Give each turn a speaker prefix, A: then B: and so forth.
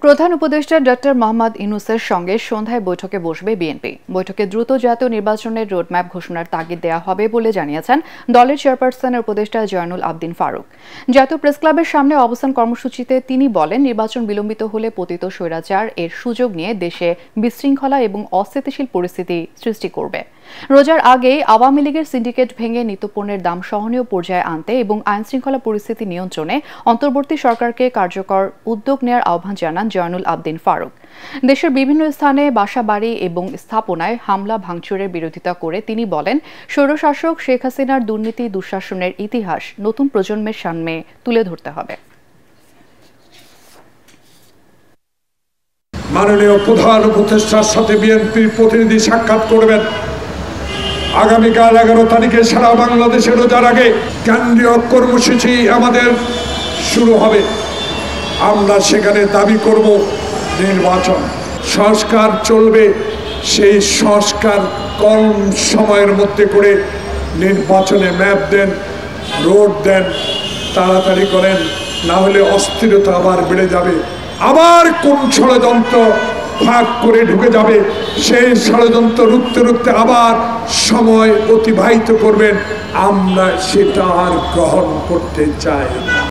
A: প্রধান উপদেষ্টা ডক্টর মোহাম্মদ ইউনূসের সঙ্গে সন্ধ্যায় বৈঠকে বসবে বিএনপি। বৈঠকে দ্রুত জাতীয় নির্বাচনের রোডম্যাপ ঘোষণার তাগিদ দেওয়া হবে বলে জানিয়েছেন দলের চেয়ারপারসনের উপদেষ্টা জয়নুল আবদিন ফারুক। জাতীয় প্রেসক্লাবের সামনে অবস্থান কর্মসূচিতে তিনি বলেন, নির্বাচন বিলম্বিত হলে পতিত স্বৈরাচার এর সুযোগ নিয়ে দেশে বিশৃঙ্খলা এবং অস্থিতিশীল পরিস্থিতি সৃষ্টি করবে। রোজার আগেই আওয়ামী লীগের সিন্ডিকেট ভেঙে নিত্যপণ্যের দাম সহনীয় পর্যায়ে আনতে এবং আইনশৃঙ্খলা পরিস্থিতি নিয়ন্ত্রণে অন্তর্বর্তী সরকারকে কার্যকর উদ্যোগ নেওয়ার আহ্বান জানান জয়নুল আবদিন ফারুক। দেশের বিভিন্ন স্থানে বাসাবাড়ি এবং স্থাপনায় হামলা ভাঙচুরের বিরোধিতা করে তিনি বলেন, স্বৈরশাসক শেখ হাসিনার দুর্নীতি দুঃশাসনের ইতিহাস নতুন প্রজন্মের সামনে তুলে ধরতে হবে।
B: মাননীয় প্রধান উপদেষ্টার সাথে বিএনপির প্রতিনিধি সাক্ষাৎ করবেন। আগামীকাল 11 তারিখে সারা বাংলাদেশে রোজার আগে কেন্দ্রীয় কর্মসূচি আমাদের শুরু হবে। আমরা সেখানে দাবি করব নির্বাচন সংস্কার চলবে, সেই সংস্কার কম সময়ের মধ্যে করে নির্বাচনে ম্যাপ দেন, রোড দেন, তাড়াতাড়ি করেন, না হলে অস্থিরতা আবার বেড়ে যাবে। আবার কোন ষড়যন্ত্র ভাগ করে ঢুকে যাবে, সেই ষড়যন্ত্র রুখতে রুখতে আবার সময় অতিবাহিত করবেন। আমরা সেটা আর গ্রহণ করতে চাই না।